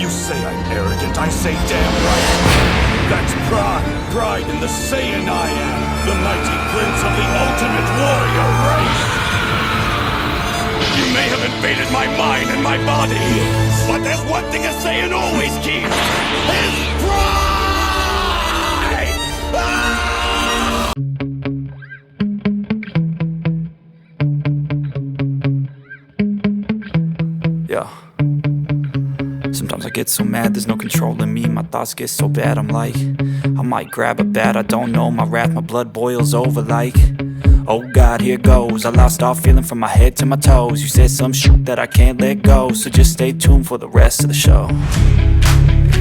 You say I'm arrogant, I say damn right. That's pride in the Saiyan I am, the mighty prince of the ultimate warrior race. You may have invaded my mind and my body, but there's one thing a Saiyan always keeps: his pride! Ah! Yeah. Sometimes I get so mad, there's no controlling me. My thoughts get so bad, I'm like, I might grab a bat, I don't know. My wrath, my blood boils over like, oh God, here goes. I lost all feeling from my head to my toes. You said some shit that I can't let go, so just stay tuned for the rest of the show.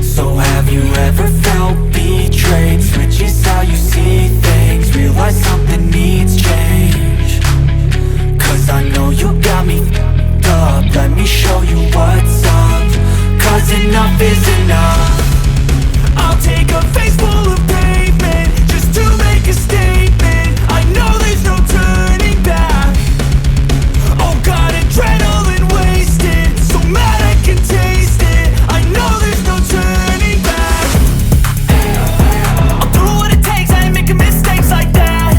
So have you ever felt betrayed? Switches how you see things, realize something needs change. Cause I know you got me up, let me show you what's up. Cause enough is enough. I'll take a face full of pavement just to make a statement. I know there's no turning back. Oh God, adrenaline wasted, so mad I can taste it. I know there's no turning back. I'll do what it takes, I ain't making mistakes like that.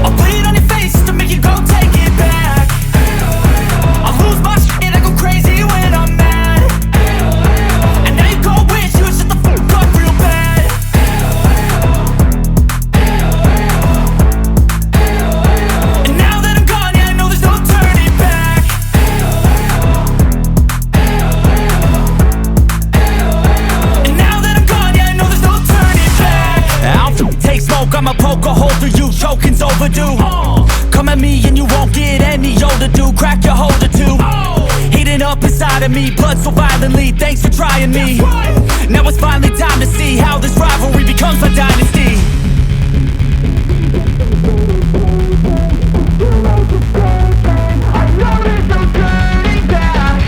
I'll bleed on your face to make you go take it back. I'll lose my shit, I go crazy when I'm mad. I'ma poke a hole through you, choking's overdue. Come at me and you won't get any older, dude. Crack your holder too. Heating up inside of me, blood so violently. Thanks for trying me. Now it's finally time to see how this rivalry becomes a dynasty. I know there's no turning back.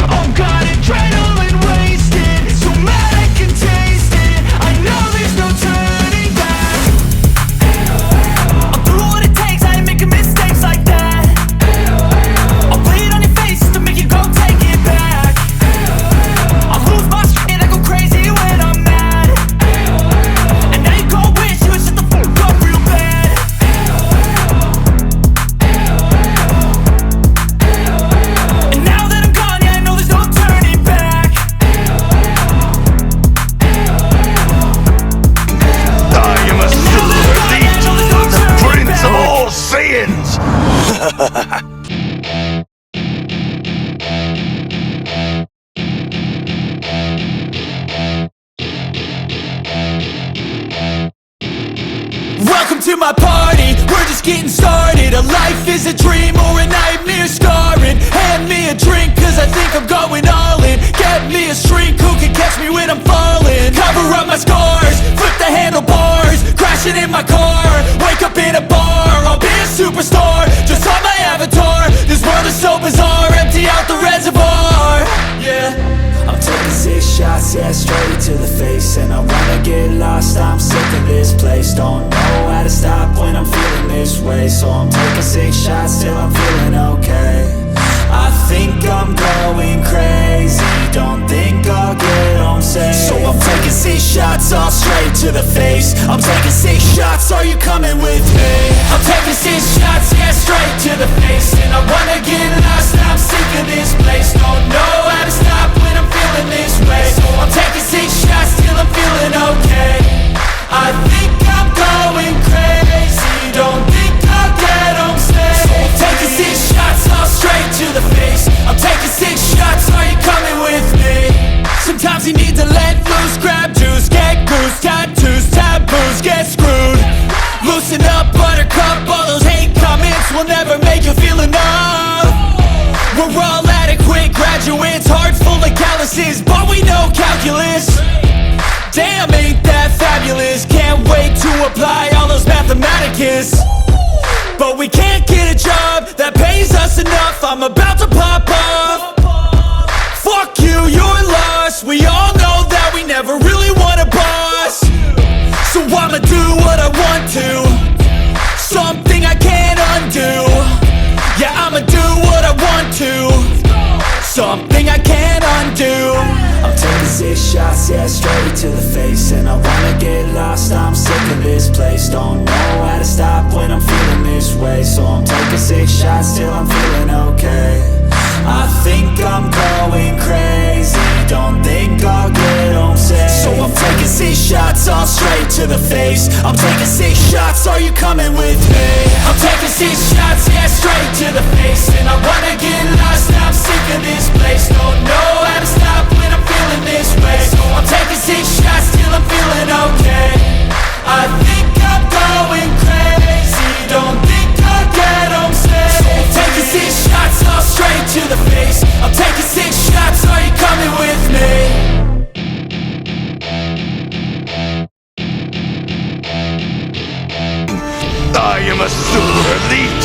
Oh God, adrenaline wasted, so mad I can taste it. I know there's no turning. Welcome to my party, we're just getting started. A life is a dream or a nightmare scarring. Hand me a drink cause I think I'm going all in. Get me a shrink who can catch me when I'm falling. Cover up my scars, flip the handlebars, crashing in my car, wake up in a bar. I'll be a superstar, just on my avatar. This world is so bizarre, empty out the reservoir. Yeah, I'm taking 6 shots, yeah, straight to the face. And I wanna get lost, I'm sick of this place. Don't know how to stop when I'm feeling this way. So I'm taking 6 shots till I'm feeling okay. I think I'm going crazy, don't think I'll get home safe. So I'm taking 6 shots all straight to the face. I'm taking 6 shots, are you coming with me? I'm taking 6 shots, yeah, straight to the face. And I wanna get lost, I'm sick of this place. Don't know how to stop when I'm feeling this way. So I'm taking 6 shots till I'm feeling okay. I think I'm going crazy, don't think I'll get home safe. So I'm taking 6 shots all straight to the face. I'm taking 6 shots, are you coming with me? Sometimes you need to let loose, grab juice, get goose, tattoos, taboos, get screwed. Loosen up, buttercup, all those hate comments will never make you feel enough. We're all adequate graduates, hearts full of calluses, but we know calculus. Damn, ain't that fabulous? Can't wait to apply all those mathematicus. But we can't get a job that pays us enough. I'm about to pop off. Fuck you, you're lost. We all know that we never really want a boss. So I'ma do what I want to, something I can't undo. Yeah, I'ma do what I want to, something I can't undo. taking 6 shots, yeah, straight to the face. And I wanna get lost, I'm sick of this place. Don't know how to stop when I'm feeling this way. So I'm taking 6 shots till I'm feeling okay. I think I'm going crazy, don't think I'll get home safe. So I'm taking 6 shots, all straight to the face. I'm taking 6 shots, are you coming with me? I'm taking 6 shots, yeah, straight to the face. And I wanna get lost, I'm sick of this place. Don't know how to stop when I'm feeling this way. So I'm taking 6 shots till I'm feeling okay. I think I'm going crazy, don't think I'll get home safe. So I'm taking 6 shots, all straight to the face. I'm taking 6 shots, are you coming with me? I am a super elite,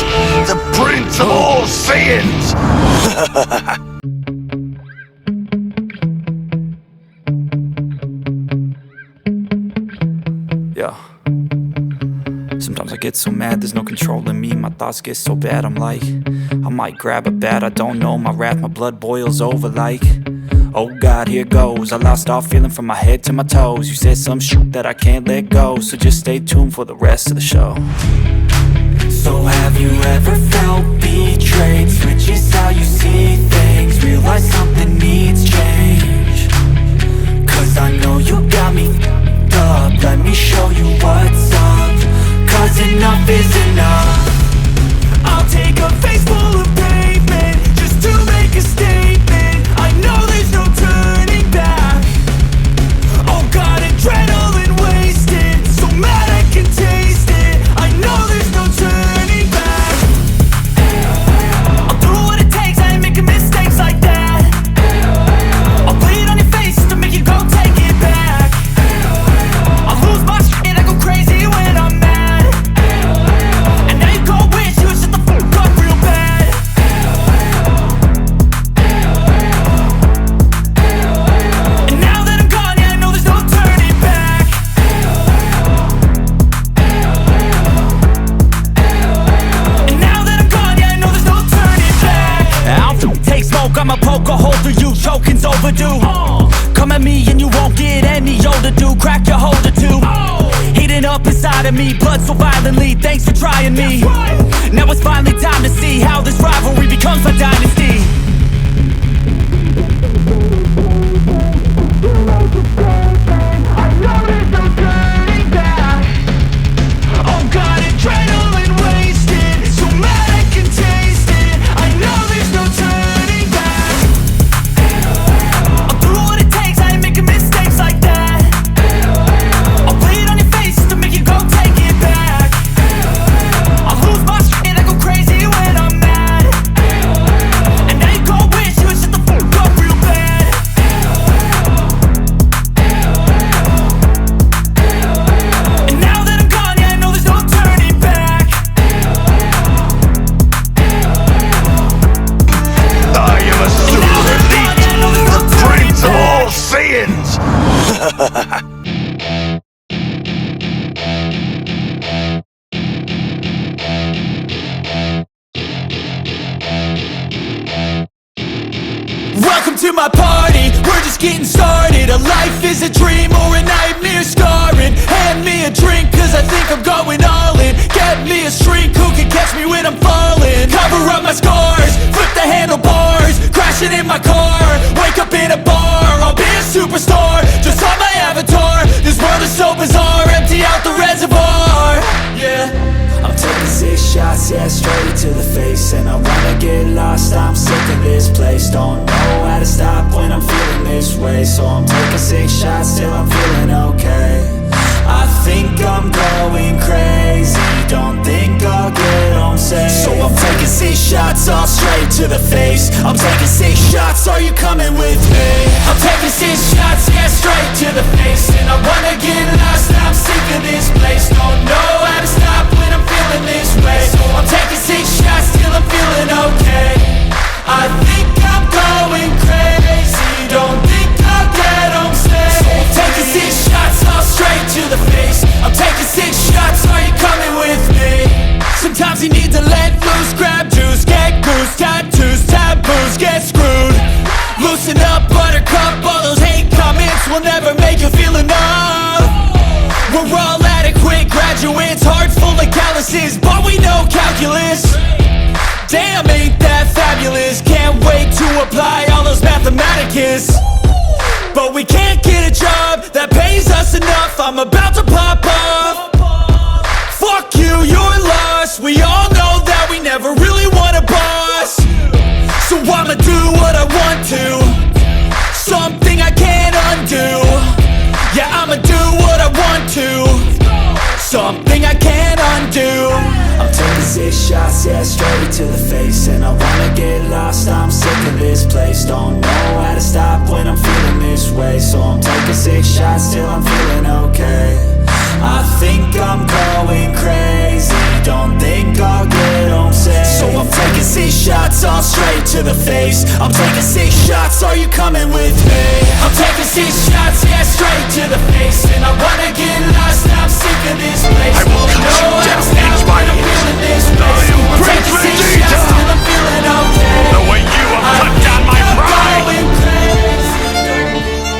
the prince of all Saiyans! Yeah. Sometimes I get so mad, there's no controlling me. My thoughts get so bad, I'm like, I might grab a bat, I don't know. My wrath, my blood boils over like, oh God, here goes. I lost all feeling from my head to my toes. You said some shit that I can't let go, so just stay tuned for the rest of the show. So have you ever felt betrayed? Switches how you see things, realize something needs change. Cause I know you got me up, let me show you what's up. Cause enough is enough. I'll take a face full of pavement just to make a statement. I know there's no turning back. Oh God, adrenaline wasted, so mad I can taste it. I know there's no turning back. I'll do what it takes, I ain't making mistakes like that. I'll bleed on your face to make you go take it back. I'll lose my shit, I go crazy when I'm mad. And now you go wish you would shut the fuck up real bad. And now that I'm gone, yeah, I know there's no turning back. And now that I'm gone, yeah, I know there's no turning back. I'll take smoke, I'ma poke a hole through you, choking's overdue. Come at me and you won't get any older, dude. Crack your holder too. Heating up inside of me, blood so violently. Thanks for trying me. Now it's finally time to see how this rivalry becomes a dynasty. I know there's no turning back. Oh God, adrenaline wasted, so mad I can taste it. I know there's no turning back. I'll do what it takes, I ain't making mistakes like that. I'll bleed on your face to make you go take it back. I'll lose my shit, I go crazy when I'm mad. And now you go wish you would shut the fuck up real bad. And now that I'm gone, yeah, I know there's no turning back. I am a super elite, the prince of all Saiyans! Welcome to my party, we're just getting started. A life is a dream or a nightmare scarring. Hand me a drink cause I think I'm going all in. Get me a shrink who can catch me when I'm falling. Cover up my scars, flip the handlebars, crashing in my car, wake up in a bar. I'll be a superstar, just on my avatar. This world is so bizarre, empty out the reservoir. Yeah, I'm taking 6 shots, yeah, straight to the face. And I wanna get lost, I'm sick of this place. Don't know how to stop when I'm feeling this way. So I'm taking 6 shots till I'm feeling okay. I think I'm going crazy, don't think I'll get home safe. So I'm taking 6 shots, all straight to the face. I'm taking 6 shots, are you coming with me? I'm taking 6 shots, yeah, straight to the face. And I wanna get lost, I'm sick of this place. Don't know how to stop when I'm feeling this way. So I'm taking 6 shots till I'm feeling okay. I think I'm going crazy, don't think I'll get home safe. So I'm taking 6 shots, all straight to the face. I'm taking 6 shots, are you coming with me? Sometimes you need to let loose, grab juice, get goose, tattoos, taboos, get screwed. Loosen up, buttercup, all those hate will never make you feel enough. We're all adequate graduates, heart full of calluses, but we know calculus. Damn, ain't that fabulous? Can't wait to apply all those mathematicus. But we can't get a job that pays us enough. I'm about to pop off. Fuck you, you're lost. We all know that we never really want a boss. So I'ma do what I want to, something I can't undo. Yeah, I'ma do what I want to, something I can't undo. I'm taking 6 shots, yeah, straight to the face. And I wanna get lost, I'm sick of this place. Don't know how to stop when I'm feeling this way. So I'm taking 6 shots till I'm feeling okay. I think I'm going crazy, don't think I'll get home safe. So I'm taking 6 shots, all straight to the face. I'm taking 6 shots, are you coming with me? I'm taking 6 shots, yeah, straight to the face. And I wanna get